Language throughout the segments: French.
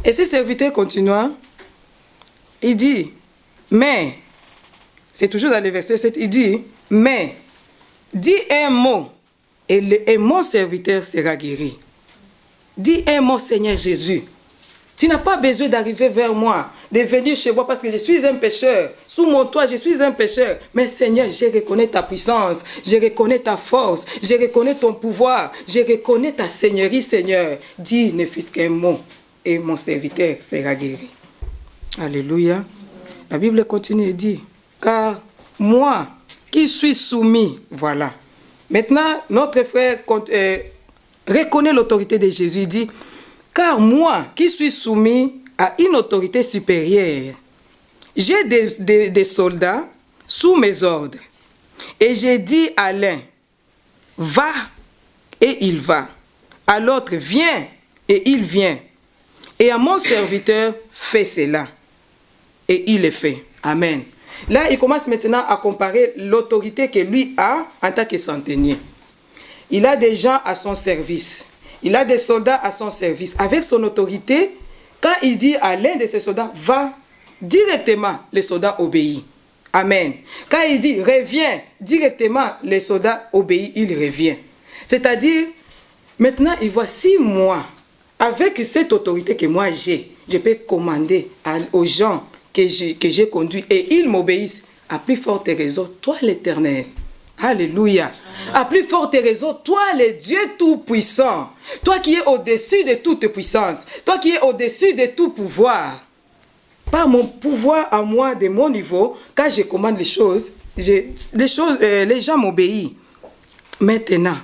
Et ce serviteur continua, il dit, mais, c'est toujours dans le verset 7, il dit, mais, dis un mot, et mon serviteur sera guéri. Dis un mot, Seigneur Jésus. Tu n'as pas besoin d'arriver vers moi, de venir chez moi parce que je suis un pécheur. Sous mon toit, je suis un pécheur. Mais Seigneur, je reconnais ta puissance, je reconnais ta force, je reconnais ton pouvoir, je reconnais ta seigneurie, Seigneur. Dis, ne fût-ce qu'un mot, et mon serviteur sera guéri. Alléluia. La Bible continue et dit, car moi qui suis soumis, voilà. Maintenant, notre frère reconnaît l'autorité de Jésus. Il dit, car moi qui suis soumis à une autorité supérieure, j'ai des soldats sous mes ordres. Et j'ai dit à l'un, va, et il va. À l'autre, viens, et il vient. Et à mon serviteur, fais cela. Et il le fait. Amen. Là, il commence maintenant à comparer l'autorité que lui a en tant que centenier. Il a des gens à son service. Il a des soldats à son service. Avec son autorité, quand il dit à l'un de ses soldats, va, directement, les soldats obéissent. Amen. Quand il dit, reviens, directement, les soldats obéissent, il revient. C'est-à-dire, maintenant, il voit, si moi, avec cette autorité que moi j'ai, je peux commander aux gens que j'ai conduits et ils m'obéissent, à plus forte raison, toi l'Éternel. Alléluia. À plus forte raison, toi le Dieu Tout-Puissant, toi qui es au-dessus de toute puissance, toi qui es au-dessus de tout pouvoir. Par mon pouvoir à moi, de mon niveau, quand je commande les choses, les gens m'obéissent. Maintenant,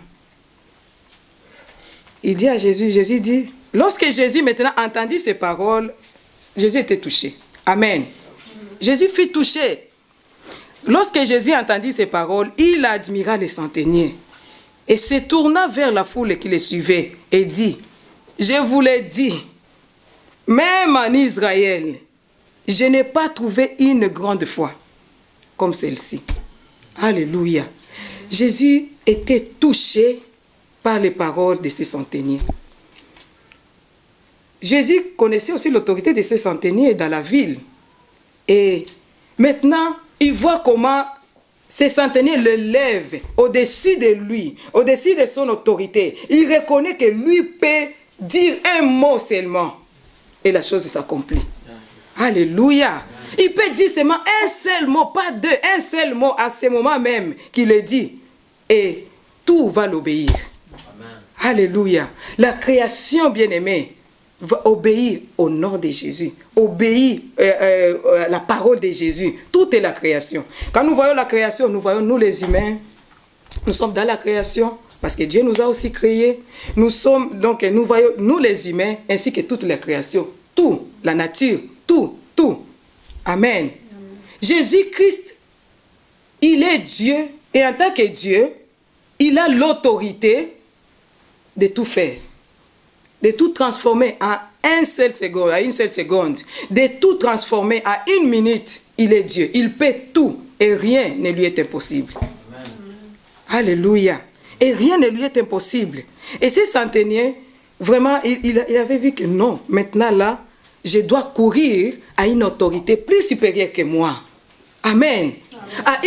il dit à Jésus, Jésus dit, lorsque Jésus maintenant entendit ces paroles, Jésus était touché. Amen. Jésus fut touché. Lorsque Jésus entendit ces paroles, il admira les centeniers et se tourna vers la foule qui les suivait et dit, je vous l'ai dit, même en Israël, je n'ai pas trouvé une grande foi comme celle-ci. Alléluia. Jésus était touché par les paroles de ces centeniers. Jésus connaissait aussi l'autorité de ces centeniers dans la ville. Et maintenant, il voit comment ces centeniers le lèvent au-dessus de lui, au-dessus de son autorité. Il reconnaît que lui peut dire un mot seulement et la chose s'accomplit. Alléluia. Il peut dire seulement un seul mot, pas deux, un seul mot à ce moment même qu'il le dit. Et tout va l'obéir. Alléluia. La création bien-aimée va obéir au nom de Jésus, obéir à la parole de Jésus. Tout est la création. Quand nous voyons la création, nous voyons nous les humains, nous sommes dans la création parce que Dieu nous a aussi créés. Nous voyons nous les humains ainsi que toute la création, tout, la nature, tout. Amen. Jésus-Christ, il est Dieu et en tant que Dieu, il a l'autorité de tout faire. De tout transformer en une seule seconde, de tout transformer à une minute, il est Dieu. Il peut tout et rien ne lui est impossible. Amen. Alléluia. Et rien ne lui est impossible. Et ces centeniers, vraiment, il avait vu que non, maintenant là, je dois courir à une autorité plus supérieure que moi. Amen. À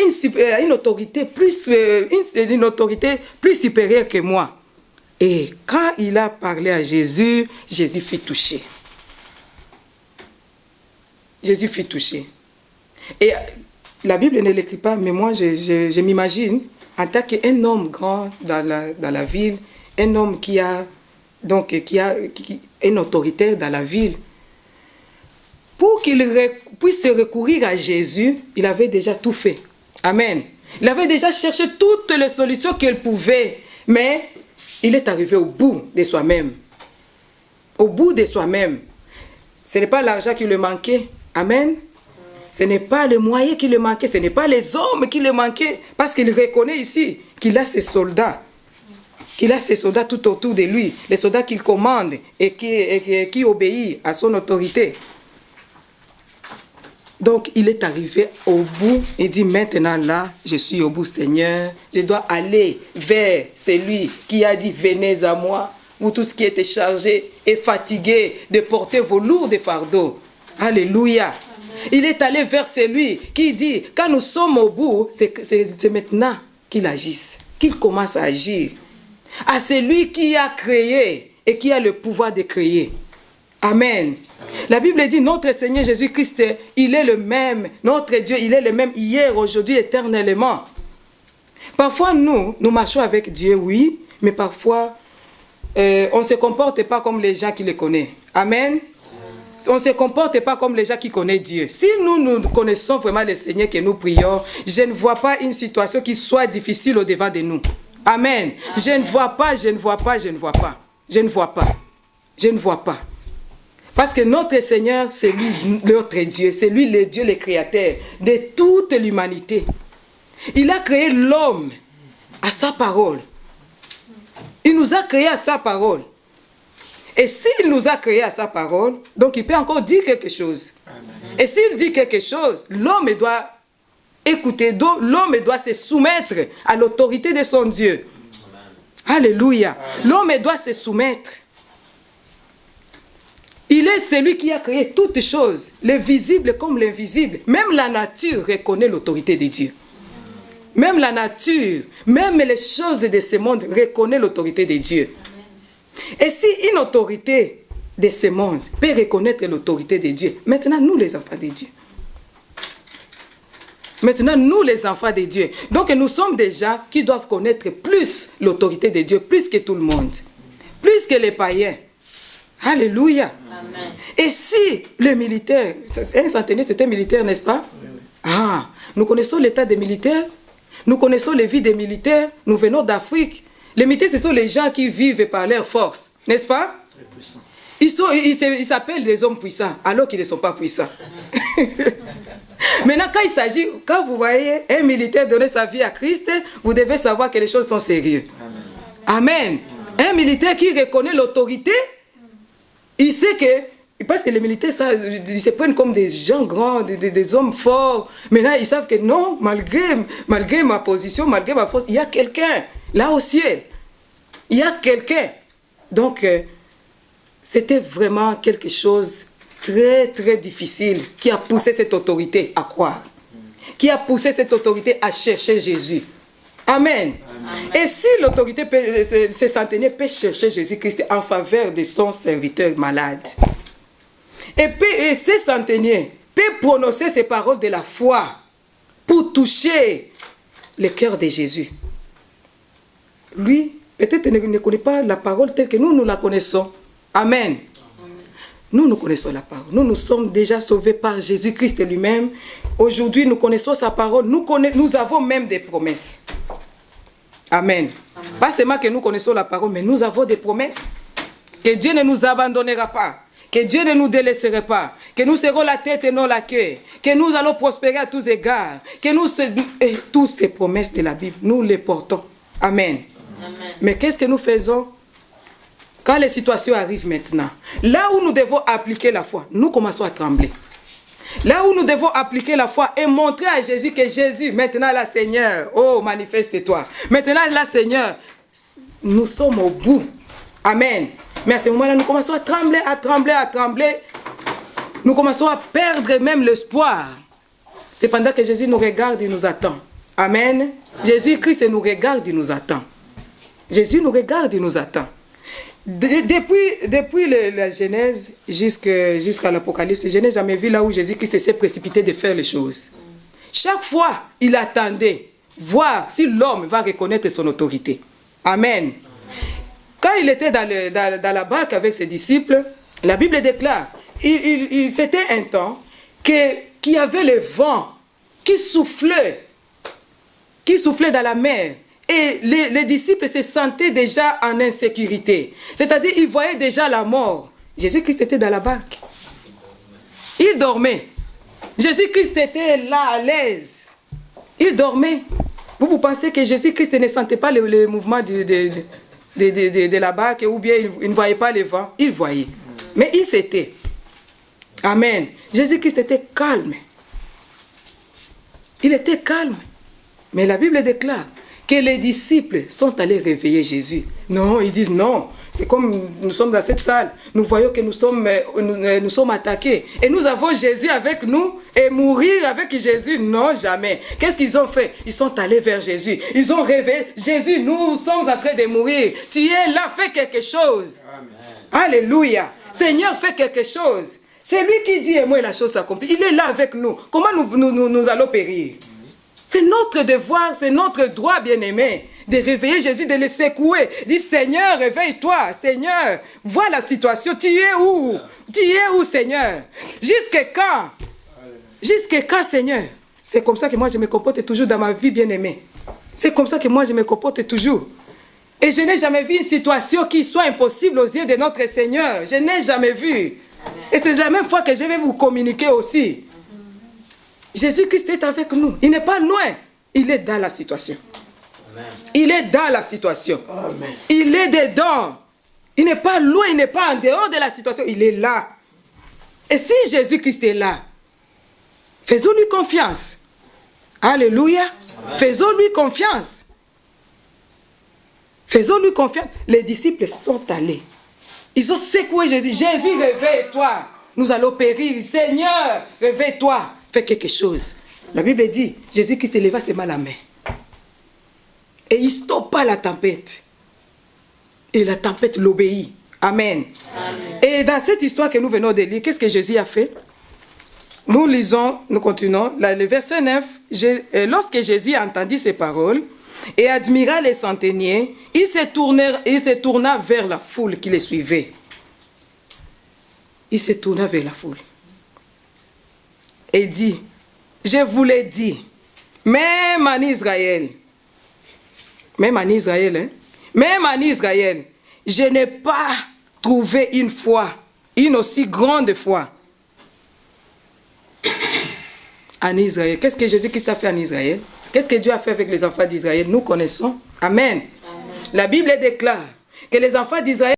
une autorité plus supérieure que moi. Et quand il a parlé à Jésus, Jésus fut touché. Jésus fut touché. Et la Bible ne l'écrit pas, mais moi je m'imagine en tant qu'un homme grand dans la ville, un homme qui a une autorité dans la ville. Pour qu'il puisse recourir à Jésus, il avait déjà tout fait. Amen. Il avait déjà cherché toutes les solutions qu'il pouvait, mais il est arrivé au bout de soi-même. Au bout de soi-même. Ce n'est pas l'argent qui lui manquait. Amen. Ce n'est pas les moyens qui lui manquaient. Ce n'est pas les hommes qui lui manquaient. Parce qu'il reconnaît ici qu'il a ses soldats. Qu'il a ses soldats tout autour de lui. Les soldats qu'il commande et qui obéissent à son autorité. Donc, il est arrivé au bout et dit, maintenant là, je suis au bout, Seigneur. Je dois aller vers celui qui a dit, venez à moi. vous tous qui êtes chargés et fatigués de porter vos lourds fardeaux. Alléluia. Amen. Il est allé vers celui qui dit, quand nous sommes au bout, c'est maintenant qu'il agisse, qu'il commence à agir. À celui qui a créé et qui a le pouvoir de créer. Amen. La Bible dit, notre Seigneur Jésus-Christ, il est le même. Notre Dieu, il est le même hier, aujourd'hui, éternellement. Parfois, nous marchons avec Dieu, oui, mais parfois, on ne se comporte pas comme les gens qui le connaissent. Amen. On ne se comporte pas comme les gens qui connaissent Dieu. Si nous connaissons vraiment le Seigneur que nous prions, je ne vois pas une situation qui soit difficile au-devant de nous. Amen. Je ne vois pas. Parce que notre Seigneur, c'est lui, notre Dieu. C'est lui le Dieu, le créateur de toute l'humanité. Il a créé l'homme à sa parole. Il nous a créés à sa parole. Et s'il nous a créés à sa parole, donc il peut encore dire quelque chose. Amen. Et s'il dit quelque chose, l'homme doit écouter, l'homme doit se soumettre à l'autorité de son Dieu. Amen. Alléluia. L'homme doit se soumettre. Il est celui qui a créé toutes choses, les visibles comme l'invisible. Même la nature reconnaît l'autorité de Dieu. Même la nature, même les choses de ce monde reconnaissent l'autorité de Dieu. Et si une autorité de ce monde peut reconnaître l'autorité de Dieu, maintenant nous les enfants de Dieu. Maintenant nous les enfants de Dieu. Donc nous sommes des gens qui doivent connaître plus l'autorité de Dieu, plus que tout le monde. Plus que les païens. Alléluia. Amen. Et si le militaire, un centenaire c'était militaire, n'est-ce pas? Ah, nous connaissons l'état des militaires, nous connaissons les vies des militaires, nous venons d'Afrique. Les militaires, ce sont les gens qui vivent par leur force, n'est-ce pas? Ils s'appellent des hommes puissants, alors qu'ils ne sont pas puissants. Maintenant, quand vous voyez un militaire donner sa vie à Christ, vous devez savoir que les choses sont sérieuses. Amen. Un militaire qui reconnaît l'autorité, il sait que, parce que les militaires, ils se prennent comme des gens grands, des hommes forts. Maintenant, ils savent que non, malgré ma position, malgré ma force, il y a quelqu'un, là au ciel. Il y a quelqu'un. Donc, c'était vraiment quelque chose très, très difficile qui a poussé cette autorité à croire. Qui a poussé cette autorité à chercher Jésus. Amen. Amen. Et si l'autorité, ce centenaire peut chercher Jésus-Christ en faveur de son serviteur malade. Et ce centenaire peut prononcer ces paroles de la foi pour toucher le cœur de Jésus. Lui, peut-être ne connaît pas la parole telle que nous la connaissons. Amen. Nous connaissons la parole. Nous sommes déjà sauvés par Jésus-Christ lui-même. Aujourd'hui, nous connaissons sa parole. Nous avons même des promesses. Amen. Amen. Pas seulement que nous connaissons la parole, mais nous avons des promesses. Que Dieu ne nous abandonnera pas. Que Dieu ne nous délaissera pas. Que nous serons la tête et non la queue. Que nous allons prospérer à tous égards. Que toutes ces promesses de la Bible, nous les portons. Amen. Amen. Mais qu'est-ce que nous faisons quand les situations arrivent maintenant? Là où nous devons appliquer la foi, nous commençons à trembler. Là où nous devons appliquer la foi et montrer à Jésus que Jésus, maintenant là, Seigneur, oh, manifeste-toi. Maintenant là, Seigneur, nous sommes au bout. Amen. Mais à ce moment-là, nous commençons à trembler, à trembler, à trembler. Nous commençons à perdre même l'espoir. C'est pendant que Jésus nous regarde et nous attend. Amen. Jésus-Christ nous regarde et nous attend. Jésus nous regarde et nous attend. Depuis la Genèse jusqu'à l'Apocalypse, je n'ai jamais vu là où Jésus-Christ s'est précipité de faire les choses. Chaque fois, il attendait voir si l'homme va reconnaître son autorité. Amen. Quand il était dans la barque avec ses disciples, la Bible déclare, c'était un temps qu'il y avait le vent qui soufflait dans la mer. Et les disciples se sentaient déjà en insécurité. C'est-à-dire, ils voyaient déjà la mort. Jésus-Christ était dans la barque. Il dormait. Jésus-Christ était là, à l'aise. Il dormait. Vous pensez que Jésus-Christ ne sentait pas le mouvement de la barque, ou bien il ne voyait pas le vent? Il voyait. Mais il s'était. Amen. Jésus-Christ était calme. Il était calme. Mais la Bible déclare que les disciples sont allés réveiller Jésus. Non, ils disent non. C'est comme nous sommes dans cette salle, nous voyons que nous sommes attaqués. Et nous avons Jésus avec nous et mourir avec Jésus, non, jamais. Qu'est-ce qu'ils ont fait? Ils sont allés vers Jésus. Ils ont rêvé, Jésus, nous sommes en train de mourir. Tu es là, fais quelque chose. Amen. Alléluia. Seigneur, fais quelque chose. C'est lui qui dit, et moi, la chose s'accomplit. Il est là avec nous. Comment nous allons périr? C'est notre devoir, c'est notre droit, bien-aimé, de réveiller Jésus, de le secouer. Dis, Seigneur, réveille-toi. Seigneur, vois la situation. Tu es où? Tu es où, Seigneur? Jusqu'à quand? Jusqu'à quand, Seigneur? C'est comme ça que moi, je me comporte toujours dans ma vie, bien-aimé. C'est comme ça que moi, je me comporte toujours. Et je n'ai jamais vu une situation qui soit impossible aux yeux de notre Seigneur. Je n'ai jamais vu. Et c'est la même fois que je vais vous communiquer aussi. Jésus-Christ est avec nous. Il n'est pas loin. Il est dans la situation. Amen. Il est dans la situation. Amen. Il est dedans. Il n'est pas loin, il n'est pas en dehors de la situation. Il est là. Et si Jésus-Christ est là, faisons-lui confiance. Alléluia. Amen. Faisons-lui confiance. Faisons-lui confiance. Les disciples sont allés. Ils ont secoué Jésus. Jésus, réveille-toi. Nous allons périr. Seigneur, réveille-toi. Fais quelque chose. La Bible dit, Jésus-Christ leva ses mains à la main. Et il stoppa la tempête. Et la tempête l'obéit. Amen. Amen. Et dans cette histoire que nous venons de lire, qu'est-ce que Jésus a fait? Nous lisons, nous continuons. Là, le verset 9. Lorsque Jésus entendit ces paroles et admira les centeniers, il se tourna vers la foule qui les suivait. Il se tourna vers la foule. Et dit, je vous l'ai dit, même en Israël, je n'ai pas trouvé une foi, une aussi grande foi en Israël. Qu'est-ce que Jésus-Christ a fait en Israël? Qu'est-ce que Dieu a fait avec les enfants d'Israël? Nous connaissons. Amen. Amen. La Bible déclare que les enfants d'Israël